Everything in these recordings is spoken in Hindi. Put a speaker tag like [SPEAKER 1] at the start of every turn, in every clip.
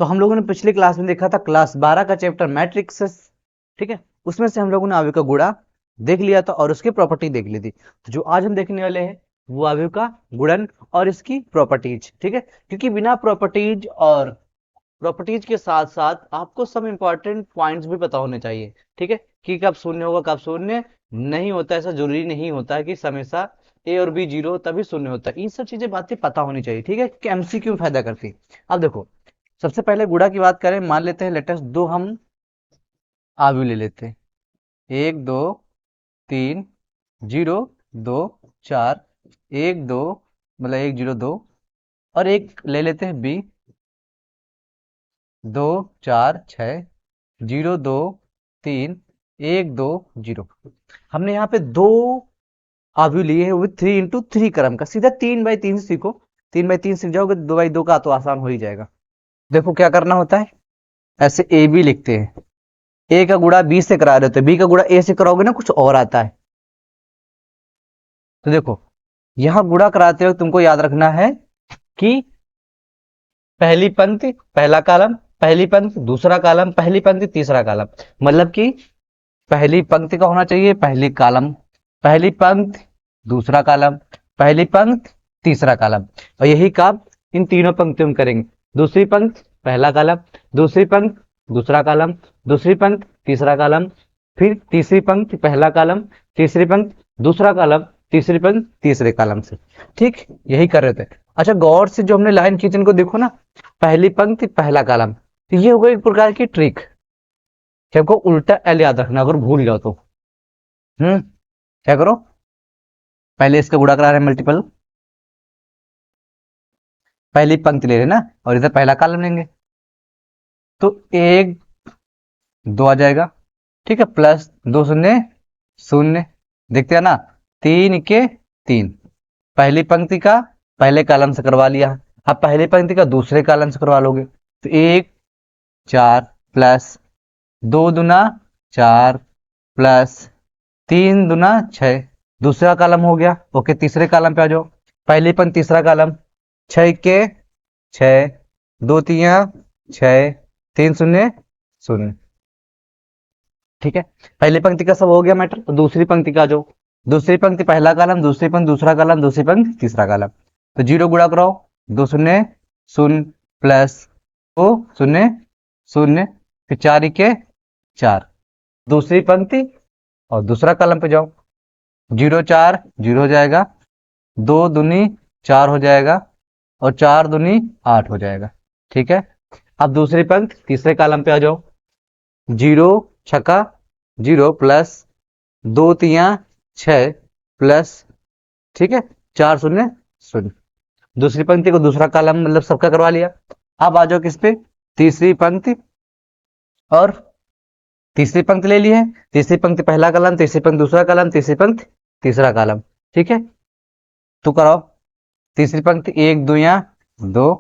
[SPEAKER 1] तो हम लोगों ने पिछली क्लास में देखा था क्लास 12 का चैप्टर मैट्रिक्सेस, ठीक है। उसमें से हम लोगों ने अवयव का गुणा देख लिया था और उसकी प्रॉपर्टी देख ली थी। तो जो आज हम देखने वाले हैं वो अवयव का गुणन और इसकी प्रॉपर्टीज, ठीक है। क्योंकि बिना प्रॉपर्टीज और प्रॉपर्टीज के साथ साथ आपको सब इंपॉर्टेंट पॉइंट्स भी पता होने चाहिए, ठीक है। कि कब शून्य होगा कब शून्य नहीं होता, ऐसा जरूरी नहीं होता है कि हमेशा ए और बी जीरो तभी शून्य होता है। इन सब चीजें बातें पता होनी चाहिए, ठीक है, कि एमसीक्यू फायदा करती है। अब देखो, सबसे पहले गुणा की बात करें, मान लेते हैं लेटेस्ट दो हम आयु ले लेते हैं, 1 2 3 0 2 4, 1 2 मतलब 1 0 2, और एक ले लेते हैं बी 2 4 6 0 2 3 1 2 0। हमने यहाँ पे दो आयु लिए हैं विथ 3 × 3 क्रम का, सीधा 3/3 से सीखो। 3/3 सीख जाओगे, 2/2 का तो आसान हो ही जाएगा। देखो क्या करना होता है, ऐसे ए बी लिखते हैं, ए का गुणा बी से करा रहे होते, बी का गुणा ए से कराओगे ना कुछ और आता है। तो देखो यहां गुणा कराते हो तुमको याद रखना है कि पहली पंक्ति पहला कॉलम, पहली पंक्ति दूसरा कॉलम, पहली पंक्ति तीसरा कॉलम। मतलब कि पहली पंक्ति का होना चाहिए पहली कॉलम, पहली पंक्ति दूसरा कॉलम, पहली पंक्ति तीसरा कॉलम। और यही काम इन तीनों पंक्तियों में करेंगे। दूसरी पंक्ति पहला कॉलम, दूसरी पंक्ति दूसरा कॉलम, दूसरी पंक्ति तीसरा कॉलम, फिर तीसरी पंक्ति पहला कॉलम, तीसरी पंक्ति दूसरा कॉलम, तीसरी पंक्ति तीसरे कॉलम से, ठीक यही कर रहे थे। अच्छा गौर से जो हमने लाइन खींची इनको देखो ना, पहली पंक्ति पहला कॉलम, तो ये हो गई एक प्रकार की ट्रिक कि हमको उल्टा एल याद रखना अगर भूल जाओ तो। क्या करो, पहले इसका गुणा करा रहे हैं मल्टीपल, पहली पंक्ति ले रहे ना और इधर पहला कॉलम लेंगे, तो 1 2 आ जाएगा, ठीक है, प्लस 2 शून्य शून्य, देखते हैं ना, 3 × 3, पहली पंक्ति का पहले कॉलम से करवा लिया, अब पहली पंक्ति का दूसरे कॉलम से करवा लोगे, तो 1 4 प्लस 2 दूना 4 प्लस 3 दूना 6, दूसरा कॉलम हो गया। ओके, तीसरे कॉलम पे आ जाओ, पहली पंक्ति तीसरा कॉलम, 6 के 6, 2 तिया 6, 3 शून्य शून्य, ठीक है। पहली पंक्ति का सब हो गया मैटर, तो दूसरी पंक्ति का आ जाओ, दूसरी पंक्ति पहला कॉलम, दूसरी पंक्ति दूसरा कॉलम, दूसरी पंक्ति तीसरा कॉलम, तो 0 गुणा कराओ, 2 शून्य शून्य प्लस 2 शून्य शून्य, फिर 4 के 4, दूसरी पंक्ति और दूसरा कॉलम पे जाओ, 0 4 0 हो जाएगा, 2 दूनी 4 हो जाएगा और 4 दूनी 8 हो जाएगा, ठीक है। अब दूसरी पंक्ति तीसरे कॉलम पे आ जाओ, 0 छक्का 0 प्लस 2 तिया 6 प्लस, ठीक है, 4 शून्य शून्य, दूसरी पंक्ति को दूसरा कॉलम मतलब सबका करवा लिया। अब आ जाओ किस पे, तीसरी पंक्ति, और तीसरी पंक्ति ले ली है, तीसरी पंक्ति पहला कॉलम, तीसरी पंक्ति दूसरा कॉलम, तीसरी पंक्ति तीसरा कॉलम, ठीक है। तो कराओ, तीसरी पंक्ति 1 2 2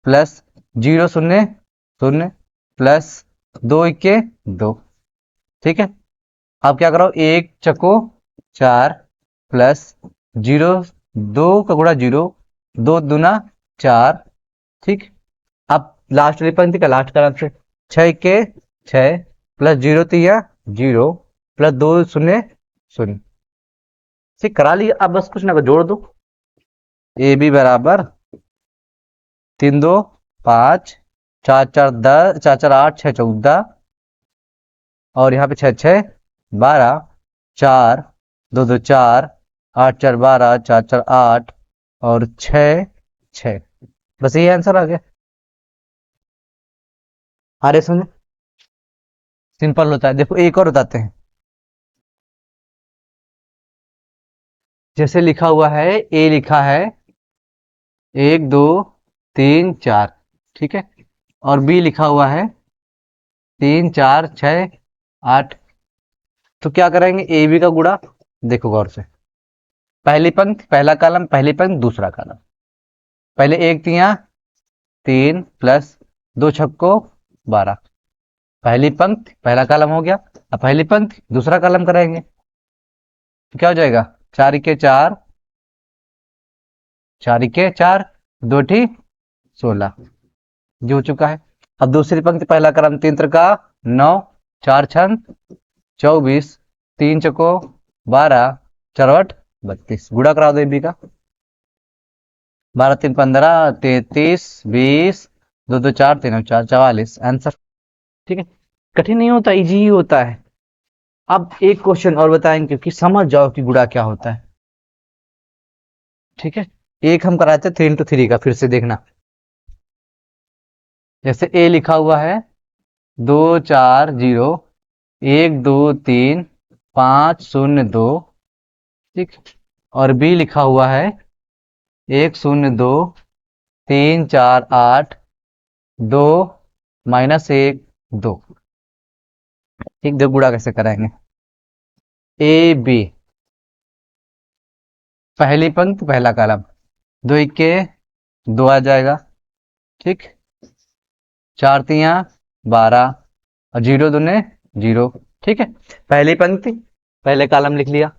[SPEAKER 1] प्लस 0 शून्य शून्य प्लस 2 1 2, ठीक है। अब क्या करो, 1 चको 4 प्लस 0 2 का गुणा 0, 2 दूना 4, ठीक। अब लास्ट वाली पंक्ति का लास्ट कॉलम से 6 के 6 प्लस 0 तिया 0 प्लस 2 शून्य शून्य, ठीक करा लिया। अब बस कुछ ना कुछ जोड़ दो, ए बी बराबर 3 2 5 4 4 10 4 4 8 6 14, और यहाँ पे 6 6 12 4 2 2 4 8 4 12 4 4 8 और 6 6, बस ये आंसर आ गया। आ रहे समझे, सिंपल होता है। देखो एक और बताते हैं, जैसे लिखा हुआ है, ए लिखा है 1 2 3 4, ठीक है, और बी लिखा हुआ है 3 4 6 8, तो क्या करेंगे, ए बी का गुणा, देखो गौर से, पहली पंक्ति पहला कॉलम, पहली पंक्ति दूसरा कॉलम, पहले 1 तिया 3 प्लस 2 छक्को 12, पहली पंक्ति पहला कॉलम हो गया। अब पहली पंक्ति दूसरा कॉलम कराएंगे, तो क्या हो जाएगा, 4 के 4 4 के 4 2 ठी 16, जो हो चुका है। अब दूसरी पंक्ति पहला क्रम 3 त्रिका 9, 4 छंद 24, 3 चको 12, चरवट 32। गुणा करा दो बी का। 12 3 15, 33, 20, 2 2 4, 3 4 44 आंसर। ठीक है, कठिन नहीं होता, इजी ही होता है। अब एक क्वेश्चन और बताएंगे कि समझ जाओ कि गुणा क्या होता है। ठीक है, एक हम कराते 3 इंटू 3 का, फिर से देखना। जैसे ए लिखा हुआ है 2 4 0 1 2 3 5 0 2, ठीक। और बी लिखा हुआ है 1 0 2 3 4 8 2 -1 2। ठीक, दो गुणा कैसे कराएंगे। ए बी, पहली पंक्ति पहला कॉलम, 2 इक्के 2 आ जाएगा, ठीक। 4 तियां 12 और 0 दूने 0। ठीक है, पहली पंक्ति पहले कॉलम लिख लिया।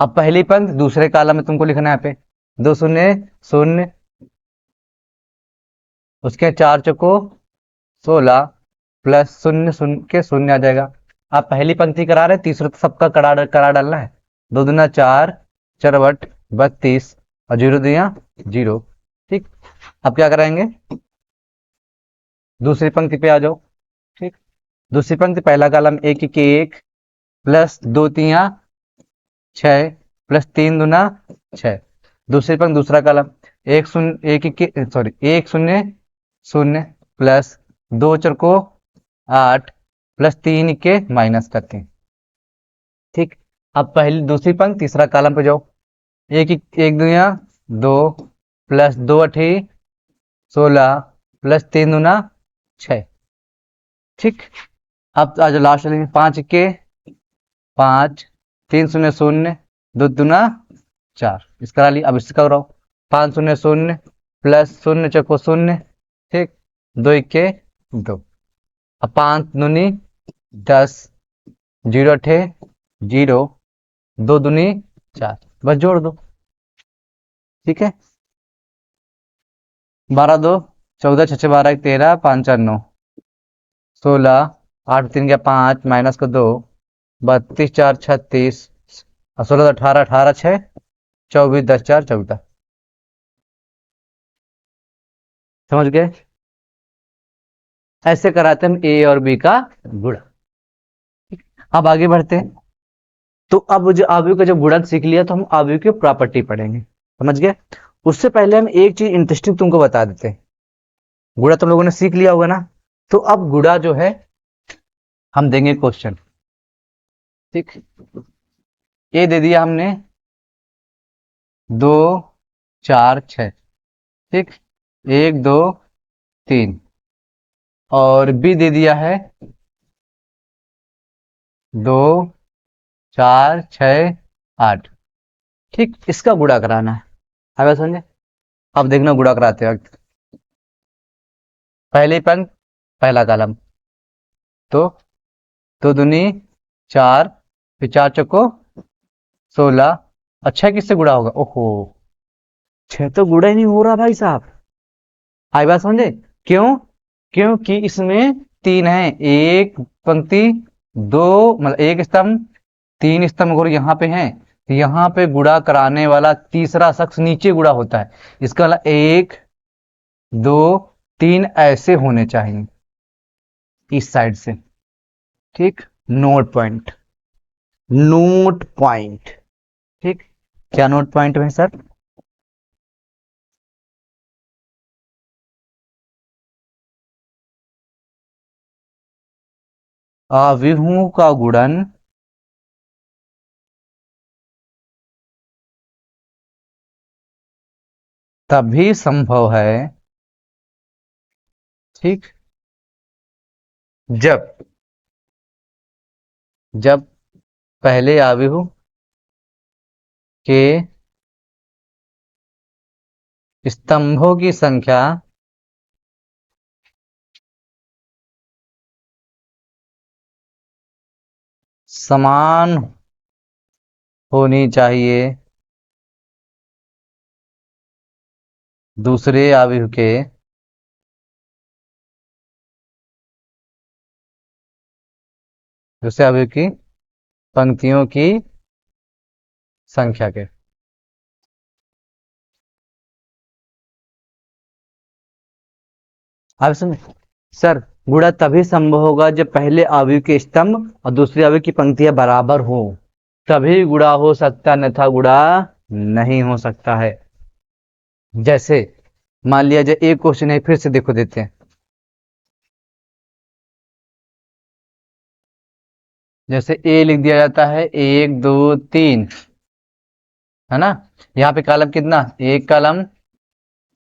[SPEAKER 1] अब पहली पंक्ति दूसरे कॉलम में तुमको लिखना है, पे 2 शून्य 0, उसके 4 चौको 16 प्लस 0 0 के 0 आ जाएगा। आप पहली पंक्ति करा रहे, तीसरा तो सबका करा डालना है। 2 दूना 4, चरवट 32 और 0 दिया 0। ठीक, अब क्या कराएंगे, दूसरी पंक्ति पे आ जाओ। ठीक, दूसरी पंक्ति पहला कॉलम 1 के 1 प्लस 2 तियां 6 प्लस 3 दूना 6। दूसरी पंक्ति दूसरा कॉलम 1 0 1 सॉरी 1 0 0 प्लस 2 चर को 8 प्लस 3 के माइनस करते हैं। ठीक, अब पहली दूसरी पंक्ति तीसरा कॉलम पे जाओ। 1 दुनिया 2 प्लस 2 अठी 16 प्लस 3 दूना 6। ठीक, अब आज लास्ट लेंगे 5 के 5 3 0 0 2 दूना 4, इसका करा लिया। अब इसका कराओ 5 0 0 प्लस 0 चको 0, ठीक। 2 इक्के 2, अब 5 दूनी 10, 0 अठे 0, 2 दूनी 4, बस जोड़ दो। ठीक है, 12 2 14 6 12 13 5 4 9 16 8 3 का 5 माइनस का 2 32 4 36 और 16 18 18 6 24 10 4 14। समझ गए, ऐसे कराते हम ए और बी का गुणा। अब आगे बढ़ते हैं। तो अब जो आव्यूह का जब गुणन सीख लिया तो हम आव्यूह की प्रॉपर्टी पढ़ेंगे, समझ गए। उससे पहले हम एक चीज इंटरेस्टिंग तुमको बता देते हैं। गुणा तुम लोगों ने सीख लिया होगा ना, तो अब गुणा जो है हम देंगे क्वेश्चन। ठीक, ए दे दिया हमने 2 4 6, ठीक। 1 2 3 और बी दे दिया है 2 4 6 8। ठीक, इसका गुणा कराना है। अब समझे, अब देखना गुणा कराते वक्त पहली पंक्ति पहला कॉलम, तो 2 दूनी 4 फिर 4 चौको 16। अच्छा, किससे गुणा होगा, ओहो 6 तो गुणा ही नहीं हो रहा भाई साहब। आई बात समझे, क्यों, क्योंकि इसमें 3 है, एक पंक्ति 2 मतलब एक स्तंभ 3 स्तंभ और यहाँ पे हैं। यहाँ पे गुणा कराने वाला तीसरा शख्स नीचे गुणा होता है। इसका 1 2 3 ऐसे होने चाहिए इस साइड से। ठीक, नोट पॉइंट, नोट पॉइंट। ठीक, क्या नोट पॉइंट में सर, अव्यूहों का गुणन तभी संभव है, ठीक, जब जब पहले अव्यूह के स्तंभों की संख्या समान होनी चाहिए दूसरे अव्यूह के दूसरे अवयव की पंक्तियों की संख्या के। आप सुन सर, गुणा तभी संभव होगा जब पहले अवयव के स्तंभ और दूसरे अवयव की पंक्तियां बराबर हो, तभी गुणा हो सकता, अन्यथा गुणा नहीं हो सकता है। जैसे मान लिया जाए एक क्वेश्चन है, फिर से देखो देते हैं। जैसे ए लिख दिया जाता है 1 2 3, है ना। यहाँ पे कॉलम कितना, एक कॉलम,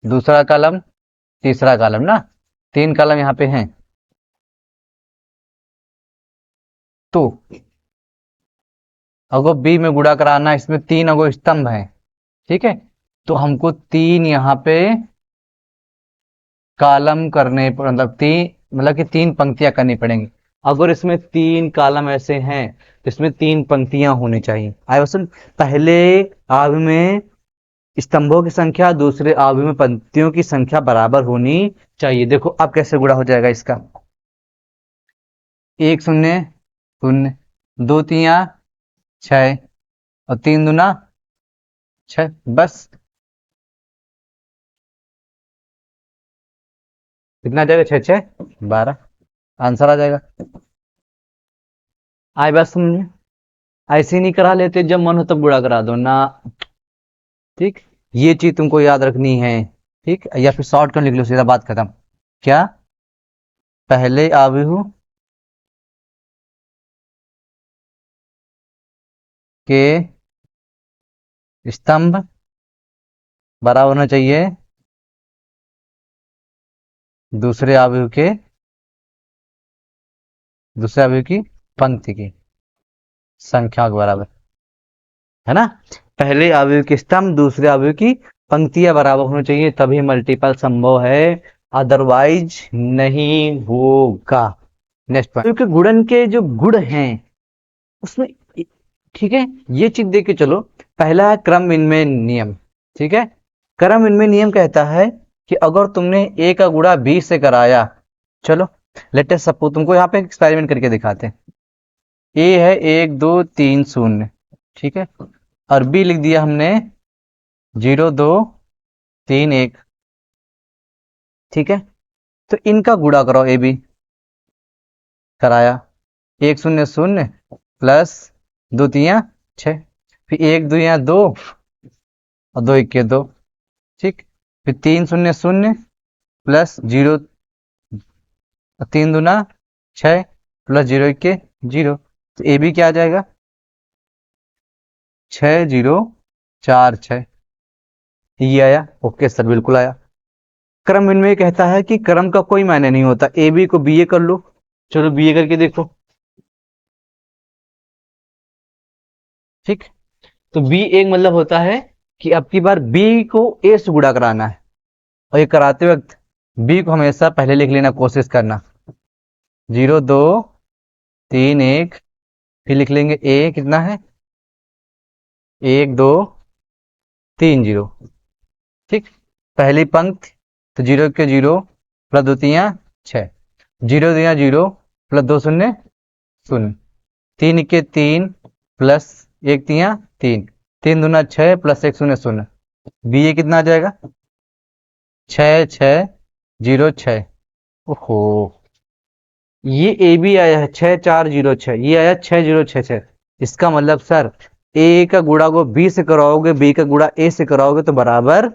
[SPEAKER 1] दूसरा कॉलम, तीसरा कॉलम ना, 3 कॉलम यहाँ पे हैं। तो अगो बी में गुणा कराना, इसमें 3 अगो स्तंभ हैं, ठीक है। तो हमको 3 यहाँ पे कॉलम करने पर, मतलब कि 3 पंक्तियां करनी पड़ेंगी। अगर इसमें 3 कॉलम ऐसे हैं तो इसमें 3 पंक्तियां होनी चाहिए। आए क्वेश्चन, पहले आव में स्तंभों की संख्या, दूसरे आव में पंक्तियों की संख्या बराबर होनी चाहिए। देखो अब कैसे गुणा हो जाएगा इसका। 1 0 0, 2 3 6 और 3 दूना 6, बस कितना आ जाएगा, 6 6 12, आंसर आ जाएगा। आए बस समझ, ऐसे नहीं करा लेते, जब मन हो तब गुणा करा दो ना, ठीक। ये चीज तुमको याद रखनी है, ठीक। या फिर शॉर्ट कर लिख लो, सीधा बात खत्म। क्या, पहले आव्यूह के स्तंभ बराबर होना चाहिए दूसरे आव्यूह के, दूसरे आव्यूह की पंक्ति की संख्या के बराबर, है ना। पहले आव्यूह के स्तंभ, दूसरे आव्यूह की पंक्तियां बराबर होनी चाहिए, तभी मल्टीपल संभव है, अदरवाइज नहीं होगा। नेक्स्ट पॉइंट, क्योंकि गुणन के जो गुण हैं उसमें, ठीक है, ये चीज देख के चलो। पहला है क्रम विनिमय नियम, ठीक है। क्रम विनिमय नियम कहता है कि अगर तुमने ए का गुणा बी से कराया, चलो लेटेस्ट सपोज तुमको यहाँ पे एक्सपेरिमेंट करके दिखाते हैं। ए है 1 2 3 0, ठीक है, और बी लिख दिया हमने 0 2 3 1, ठीक है। तो इनका गुणा करो, ए बी कराया, 1 0 0 प्लस 2 3 6, फिर 1 2 2 और 2 1 2, ठीक। फिर 3 0 0 प्लस 0, 3 दूना 6 प्लस 0 1 0। तो ए बी क्या आ जाएगा, 6 0 4 6, ये आया। ओके सर, बिल्कुल आया। क्रम विनिमय कहता है कि क्रम का कोई मायने नहीं होता, ए बी को बी ए कर लो, चलो बी ए करके देखो, ठीक। तो बी एक मतलब होता है कि अब की बार बी को ए से गुणा कराना है, और ये कराते वक्त बी को हमेशा पहले लिख लेना, कोशिश करना 0 2 3 1, फिर लिख लेंगे ए कितना है 1 2 3 0, ठीक। पहली पंक्ति, तो 0 के 0 प्लस 2 3 6, 0 2 0 प्लस 2 0 0, 3 के 3 प्लस 1 3 3, 3 दूना 6 प्लस 1 0 0, बी ए कितना आ जाएगा 6 6 0 6। ओहो, ये ए बी आया है 6 4 0 6, ये आया 6 0 6 6। इसका मतलब सर, ए का गुणा को बी से कराओगे, बी का गुणा ए से कराओगे तो बराबर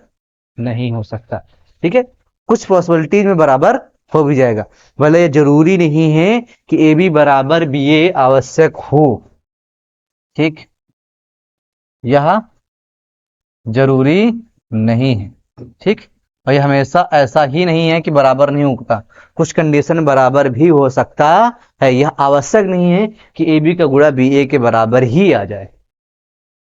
[SPEAKER 1] नहीं हो सकता, ठीक है। कुछ पॉसिबिलिटीज में बराबर हो भी जाएगा, भले ये जरूरी नहीं है कि ए बी बराबर बी ए आवश्यक हो, ठीक। यह जरूरी नहीं है, ठीक। और ये हमेशा ऐसा ही नहीं है कि बराबर नहीं होता, कुछ कंडीशन बराबर भी हो सकता है। यह आवश्यक नहीं है कि ए बी का गुणा बी ए के बराबर ही आ जाए।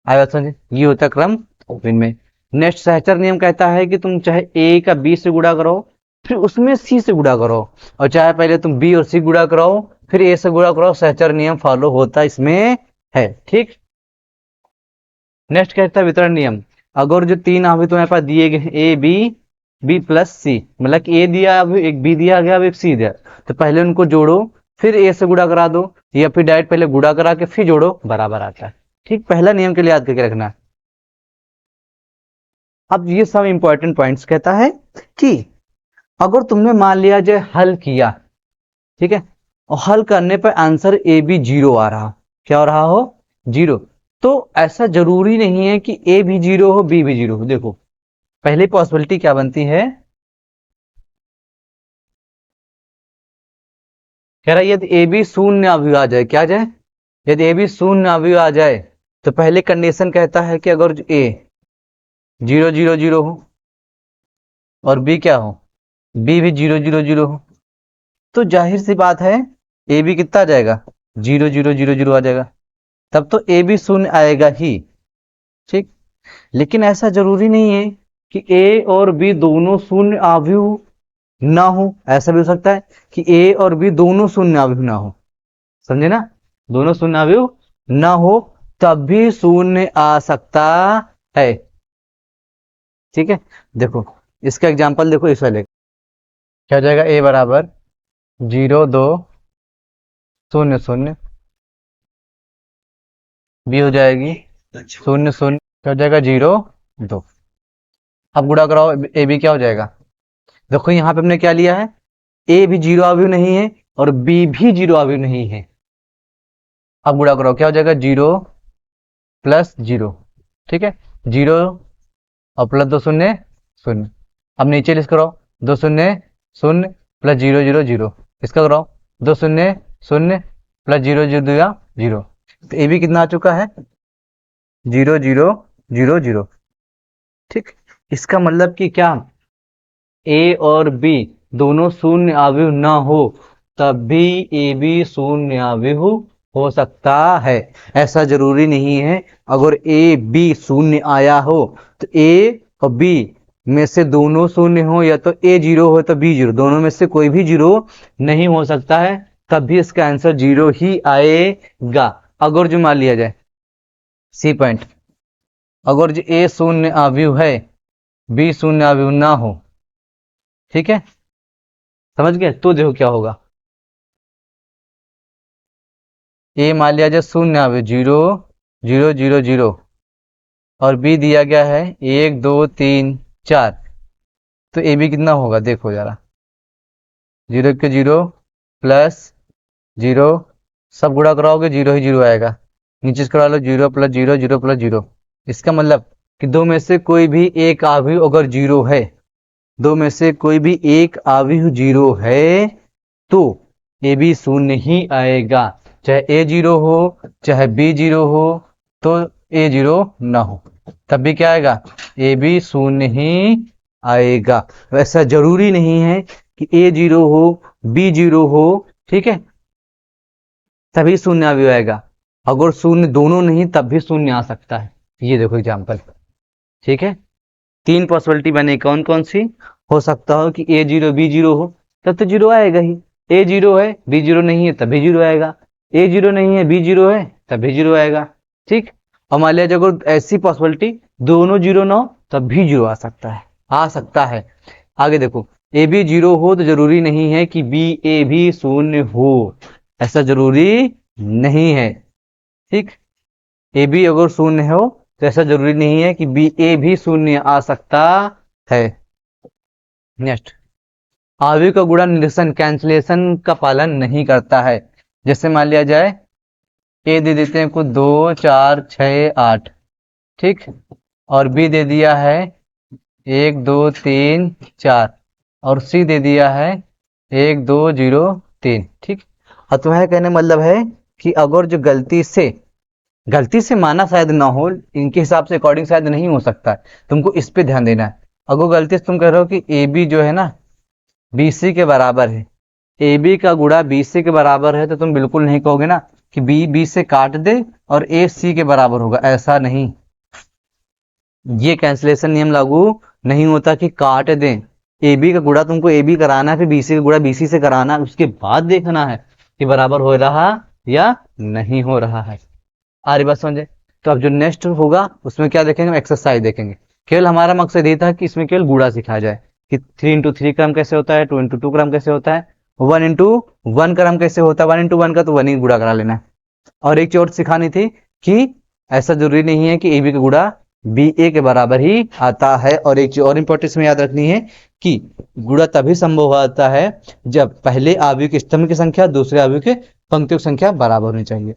[SPEAKER 1] आया समझे, ये होता क्रम विनिमय। नेक्स्ट सहचर नियम कहता है कि तुम चाहे ए का बी से गुणा करो, फिर उसमें सी से गुणा करो, और चाहे पहले तुम बी और सी गुणा कराओ फिर ए से गुणा कराओ, सहचर नियम फॉलो होता इसमें है, ठीक। नेक्स्ट कहता है वितरण नियम। अगर जो 3 अवयव तुम्हारे पास दिए गए ए बी, बी प्लस सी, मतलब कि ए दिया, अब एक बी दिया गया, अब एक सी दिया, तो पहले उनको जोड़ो, फिर ए से गुणा करा दो, या फिर डायरेक्ट पहले गुणा करा के फिर जोड़ो, बराबर आता है। ठीक, पहला नियम के लिए याद करके रखना है। अब ये सब इंपॉर्टेंट पॉइंट्स कहता है कि अगर तुमने मान लिया जाए हल किया, ठीक है, और हल करने पर आंसर ए बी जीरो आ रहा, क्या हो रहा हो, जीरो, तो ऐसा जरूरी नहीं है कि ए भी जीरो हो बी भी जीरो हो। देखो पहली पॉसिबिलिटी क्या बनती है, कह रहा है यदि ए बी शून्य अवयव आ जाए, क्या आ जाए, यदि ए बी शून्य अवयव आ जाए तो पहले कंडीशन कहता है कि अगर ए 0 0 0 हो और बी क्या हो, बी भी 0 0 0 हो, तो जाहिर सी बात है ए बी कितना आ जाएगा, 0 0 0 0 आ जाएगा, तब तो ए बी शून्य आएगा ही। ठीक, लेकिन ऐसा जरूरी नहीं है कि ए और बी दोनों शून्य अवयव ना हो, ऐसा भी हो सकता है कि ए और बी दोनों शून्य अवयव ना हो, समझे ना, दोनों शून्य अवयव ना हो तब भी शून्य आ सकता है। ठीक है, देखो इसका एग्जांपल देखो, इस वाले क्या हो जाएगा, ए बराबर 0 2 0 0, बी हो जाएगी 0 0, क्या हो जाएगा 0 2। अब गुणा कराओ, ए बी क्या हो जाएगा, देखो यहाँ पे हमने क्या लिया है, ए भी जीरो अवयव नहीं है और बी भी जीरो अवयव नहीं है। अब गुणा करो, क्या हो जाएगा 0 + 0, ठीक है, 0 और प्लस 2 शून्य शून्य। अब नीचे लिस्ट करो, 2 शून्य शून्य प्लस 0 0 0, इसका कराओ 2 शून्य शून्य प्लस 0 0 2 0, तो ए भी कितना आ चुका है, 0 0 0 0। ठीक, इसका मतलब कि क्या, ए और बी दोनों शून्य अवयव ना हो तब भी ए बी शून्य अवयव हो सकता है, ऐसा जरूरी नहीं है। अगर ए बी शून्य आया हो तो ए और बी में से दोनों शून्य हो, या तो ए जीरो हो तो बी जीरो, दोनों में से कोई भी जीरो नहीं हो सकता है, तब भी इसका आंसर जीरो ही आएगा। अगर जो मान लिया जाए सी पॉइंट, अगर जो ए शून्य अवयव है बी शून्य अवयव ना हो, ठीक है, समझ गए, तो देखो क्या होगा, ए मान लिया जाए शून्य अवयव 0 0 0 0 और बी दिया गया है 1 2 3 4, तो ए बी कितना होगा देखो जरा, 0 के 0 प्लस 0, सब गुणा कराओगे 0 ही 0 आएगा, नीचे से करा लो 0 + 0 0 + 0। इसका मतलब कि दो में से कोई भी एक अवयव अगर जीरो है, दो में से कोई भी एक अवयव जीरो है तो ए बी शून्य ही आएगा, चाहे ए जीरो हो चाहे बी जीरो हो, तो ए जीरो ना हो तब भी क्या आएगा, ए बी शून्य ही आएगा। वैसा जरूरी नहीं है कि ए जीरो हो बी जीरो हो, ठीक है, तभी शून्य अवयव आएगा, अगर शून्य दोनों नहीं तब भी शून्य आ सकता है। ये देखो एग्जाम्पल, ठीक है, तीन पॉसिबिलिटी बने, कौन कौन सी, हो सकता हो कि ए जीरो बी जीरो हो तब तो जीरो आएगा ही, ए जीरो है बी जीरो नहीं है तब भी जीरो आएगा, ए जीरो नहीं है बी जीरो है तब भी जीरो आएगा। ठीक, और मान लिया अगर ऐसी पॉसिबिलिटी दोनों जीरो ना हो तब भी जीरो आ सकता है, आ सकता है। आगे देखो, ए बी जीरो हो तो जरूरी नहीं है कि बी ए भी शून्य हो, ऐसा जरूरी नहीं है। ठीक, ए बी अगर शून्य हो तो ऐसा जरूरी नहीं है कि बी ए भी शून्य आ सकता है। नेक्स्ट, अवयव का गुणा निरसन कैंसलेशन का पालन नहीं करता है। जैसे मान लिया जाए ए दे देते हैं कुछ 2 4 6 8, ठीक, और बी दे दिया है 1 2 3 4 और सी दे दिया है 1 2 0 3, ठीक। और तुम्हारे कहने मतलब है कि अगर जो गलती से माना शायद ना हो, इनके हिसाब से अकॉर्डिंग शायद नहीं हो सकता है, तुमको इस पे ध्यान देना है। अगर गलती से तुम कह रहे हो कि ए बी जो है ना बी सी के बराबर है, ए बी का गुणा बी सी के बराबर है, तो तुम बिल्कुल नहीं कहोगे ना कि बी बी से काट दे और ए सी के बराबर होगा, ऐसा नहीं, ये कैंसिलेशन नियम लागू नहीं होता कि काट दें। ए बी का गुणा तुमको ए बी कराना है, फिर बी सी का गुणा बी सी से कराना है, उसके बाद देखना है कि बराबर हो रहा या नहीं हो रहा है। आ रही बात समझे, तो अब जो नेक्स्ट होगा उसमें क्या देखेंगे, एक्सरसाइज देखेंगे। केवल हमारा मकसद ये था कि इसमें केवल गुणा सिखाया जाए कि 3 × 3 क्रम कैसे होता है, 2 × 2 क्रम कैसे होता है, 1 इंटू 1 क्रम कैसे होता है, 1 इंटू 1 का तो 1 ही गुणा करा लेना है। और एक चीज और सिखानी थी कि ऐसा जरूरी नहीं है कि ए बी का गुणा बी ए के बराबर ही आता है। और एक चीज और इंपॉर्टेंस में याद रखनी है कि गुणा तभी संभव होता है जब पहले आवयव के स्तंभ की संख्या दूसरे आवयव के पंक्तियों की संख्या बराबर होनी चाहिए।